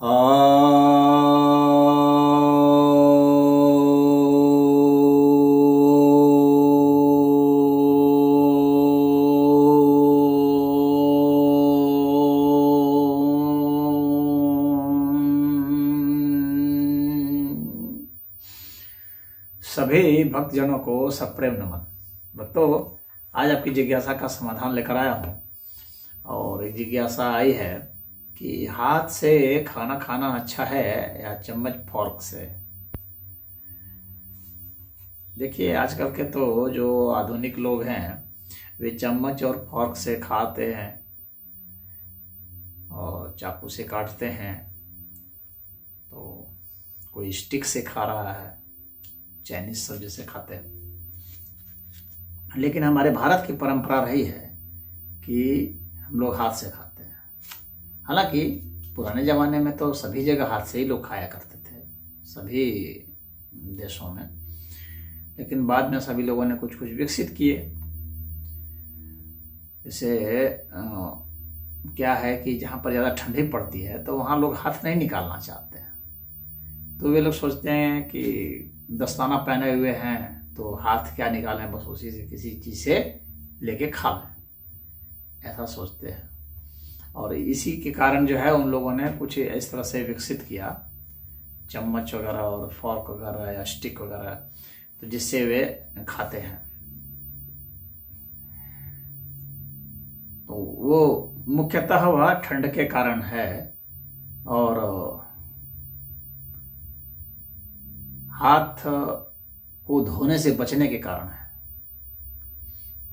सभी भक्तजनों को सप्रेम नमन। भक्तों, आज आपकी जिज्ञासा का समाधान लेकर आया हूँ। और एक जिज्ञासा आई है कि हाथ से खाना खाना अच्छा है या चम्मच फोर्क से। देखिए, आजकल के तो जो आधुनिक लोग हैं वे चम्मच और फोर्क से खाते हैं और चाकू से काटते हैं, तो कोई स्टिक से खा रहा है, चाइनीज सब्जी से खाते हैं। लेकिन हमारे भारत की परंपरा रही है कि हम लोग हाथ से खाते हैं। हालांकि पुराने ज़माने में तो सभी जगह हाथ से ही लोग खाया करते थे, सभी देशों में। लेकिन बाद में सभी लोगों ने कुछ कुछ विकसित किए। जैसे क्या है कि जहाँ पर ज़्यादा ठंडी पड़ती है तो वहाँ लोग हाथ नहीं निकालना चाहते हैं, तो वे लोग सोचते हैं कि दस्ताना पहने हुए हैं तो हाथ क्या निकालें, बस उसी से किसी चीज़ से लेके खा लें, ऐसा सोचते हैं। और इसी के कारण जो है उन लोगों ने कुछ इस तरह से विकसित किया, चम्मच वगैरह और फोर्क वगैरह या स्टिक वगैरह, तो जिससे वे खाते हैं। तो वो मुख्यतः वह ठंड के कारण है और हाथ को धोने से बचने के कारण है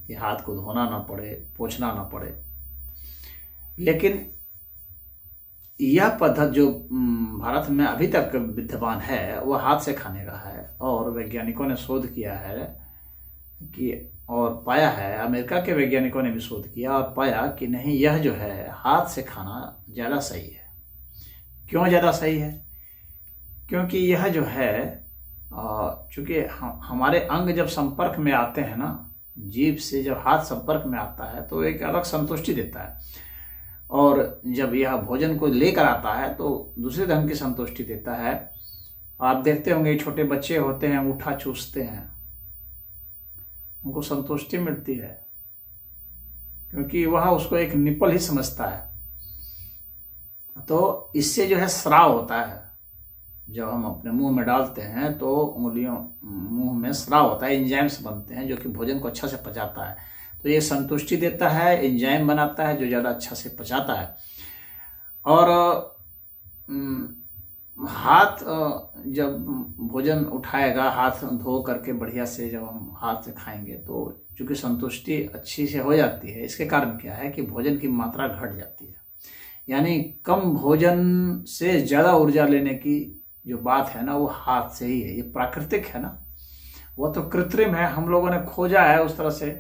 कि हाथ को धोना ना पड़े, पोंछना ना पड़े। लेकिन यह पद्धति जो भारत में अभी तक विद्यमान है वह हाथ से खाने का है। और वैज्ञानिकों ने शोध किया है कि और पाया है, अमेरिका के वैज्ञानिकों ने भी शोध किया और पाया कि नहीं, यह जो है हाथ से खाना ज़्यादा सही है। क्यों ज़्यादा सही है? क्योंकि यह जो है चूँकि हमारे अंग जब संपर्क में आते हैं ना, जीभ से जब हाथ संपर्क में आता है तो एक अलग संतुष्टि देता है। और जब यह भोजन को लेकर आता है तो दूसरे ढंग की संतुष्टि देता है। आप देखते होंगे छोटे बच्चे होते हैं, अंगूठा चूसते हैं, उनको संतुष्टि मिलती है क्योंकि वह उसको एक निपल ही समझता है। तो इससे जो है स्राव होता है, जब हम अपने मुंह में डालते हैं तो उंगलियों मुंह में स्राव होता है, एंजाइम्स बनते हैं जो कि भोजन को अच्छा से पचाता है। तो ये संतुष्टि देता है, एंजाइम बनाता है जो ज़्यादा अच्छा से पचाता है। और हाथ जब भोजन उठाएगा, हाथ धो करके बढ़िया से जब हम हाथ से खाएंगे तो चूँकि संतुष्टि अच्छी से हो जाती है। इसके कारण क्या है कि भोजन की मात्रा घट जाती है, यानी कम भोजन से ज़्यादा ऊर्जा लेने की जो बात है ना वो हाथ से ही है। ये प्राकृतिक है ना, वो तो कृत्रिम है, हम लोगों ने खोजा है उस तरह से।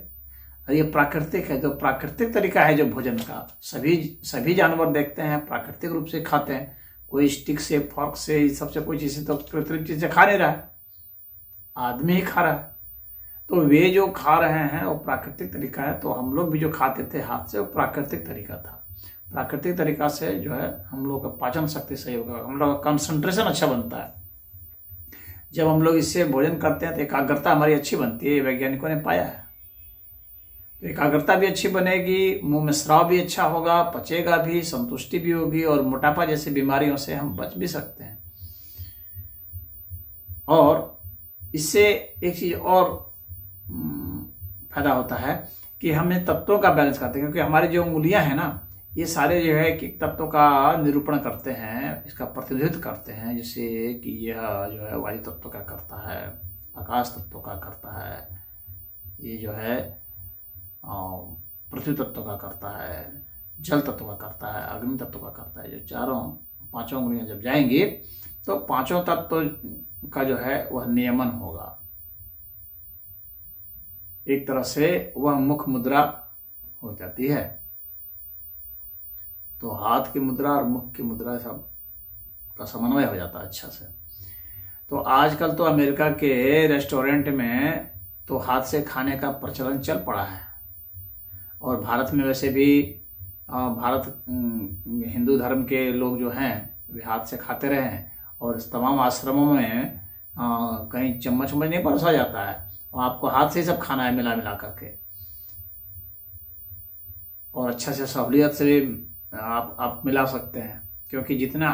और ये प्राकृतिक है, जो प्राकृतिक तरीका है जो भोजन का, सभी जानवर देखते हैं प्राकृतिक रूप से खाते हैं। कोई स्टिक से, फोर्क से, सबसे कोई चीज़ से तो कृत्रिम चीज़ से खा नहीं रहा है, आदमी ही खा रहा है। तो वे जो खा रहे हैं वो प्राकृतिक तरीका है। तो हम लोग भी जो खाते थे हाथ से वो प्राकृतिक तरीका था। प्राकृतिक तरीका से जो है हम लोग का पाचन शक्ति सही होगा, हम लोग का कंसंट्रेशन अच्छा बनता है। जब हम लोग इससे भोजन करते हैं तो एकाग्रता हमारी अच्छी बनती है, वैज्ञानिकों ने पाया है। तो एकाग्रता भी अच्छी बनेगी, मुंह में स्राव भी अच्छा होगा, पचेगा भी, संतुष्टि भी होगी और मोटापा जैसी बीमारियों से हम बच भी सकते हैं। और इससे एक चीज़ और फायदा होता है कि हमें तत्वों का बैलेंस करते हैं, क्योंकि हमारी जो उंगलियां हैं ना ये सारे जो है कि तत्वों का निरूपण करते हैं, इसका प्रतिनिधित्व करते हैं। जैसे कि यह जो है वायु तत्व का करता है, आकाश तत्व का करता है, ये जो है पृथ्वी तत्व का करता है, जल तत्व का करता है, अग्नि तत्व का करता है। जो पांचों उंगलियां जब जाएंगी तो पांचों तत्व का जो है वह नियमन होगा। एक तरह से वह मुख मुद्रा हो जाती है। तो हाथ की मुद्रा और मुख की मुद्रा सब का समन्वय हो जाता है अच्छा से। तो आजकल तो अमेरिका के रेस्टोरेंट में तो हाथ से खाने का प्रचलन चल पड़ा है। और भारत में वैसे भी भारत हिंदू धर्म के लोग जो हैं वे हाथ से खाते रहें। और इस तमाम आश्रमों में कहीं चम्मच वम्मच नहीं परोसा जाता है, और आपको हाथ से ही सब खाना है मिला मिला करके। और अच्छा से सहूलियत से भी आप मिला सकते हैं, क्योंकि जितना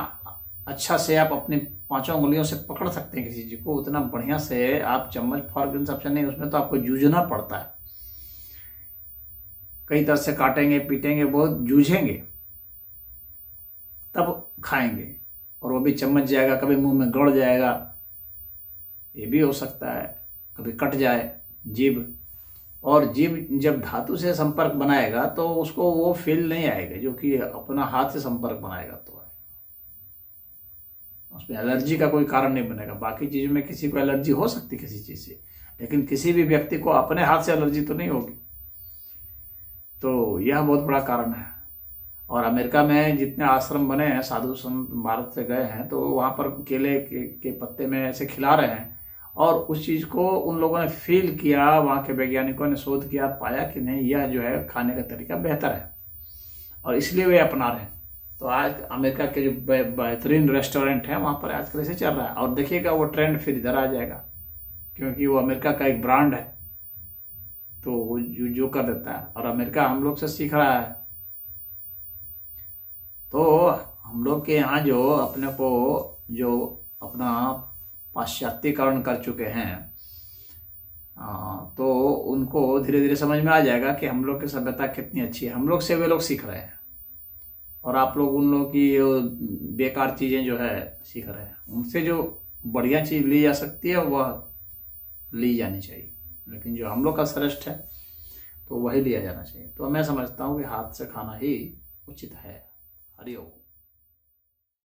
अच्छा से आप अपनी 5 उंगलियों से पकड़ सकते हैं किसी चीज़ को, उतना बढ़िया से आप चम्मच फॉर्क इन सबसे नहीं, उसमें तो आपको जूझना पड़ता है। कई तरह से काटेंगे पीटेंगे, बहुत जूझेंगे, तब खाएंगे। और वो भी चम्मच जाएगा, कभी मुंह में गड़ जाएगा, ये भी हो सकता है, कभी कट जाए जीभ। और जीभ जब धातु से संपर्क बनाएगा तो उसको वो फील नहीं आएगा जो कि अपना हाथ से संपर्क बनाएगा तो है। उसमें एलर्जी का कोई कारण नहीं बनेगा। बाकी चीज़ों में किसी को एलर्जी हो सकती किसी चीज़ से, लेकिन किसी भी व्यक्ति को अपने हाथ से एलर्जी तो नहीं होगी। तो यह बहुत बड़ा कारण है। और अमेरिका में जितने आश्रम बने हैं, साधु संत भारत से गए हैं, तो वहाँ पर केले के पत्ते में ऐसे खिला रहे हैं, और उस चीज़ को उन लोगों ने फील किया, वहाँ के वैज्ञानिकों ने शोध किया, पाया कि नहीं, यह जो है खाने का तरीका बेहतर है, और इसलिए वे अपना रहे हैं। तो आज अमेरिका के जो बेहतरीन रेस्टोरेंट हैं, वहाँ पर आजकल ऐसे चल रहा है। और देखिएगा वो ट्रेंड फिर इधर आ जाएगा, क्योंकि वो अमेरिका का एक ब्रांड है, तो वो जो कर देता है। और अमेरिका हम लोग से सीख रहा है। तो हम लोग के यहाँ जो अपने को जो अपना पाश्चात्यकरण कर चुके हैं, तो उनको धीरे धीरे समझ में आ जाएगा कि हम लोग की सभ्यता कितनी अच्छी है। हम लोग से वे लोग सीख रहे हैं, और आप लोग उन लोगों की बेकार चीज़ें जो है सीख रहे हैं। उनसे जो बढ़िया चीज़ ली जा सकती है वह ली जानी चाहिए, लेकिन जो हम लोग का श्रेष्ठ है तो वही लिया जाना चाहिए। तो मैं समझता हूँ कि हाथ से खाना ही उचित है। हरि ओम।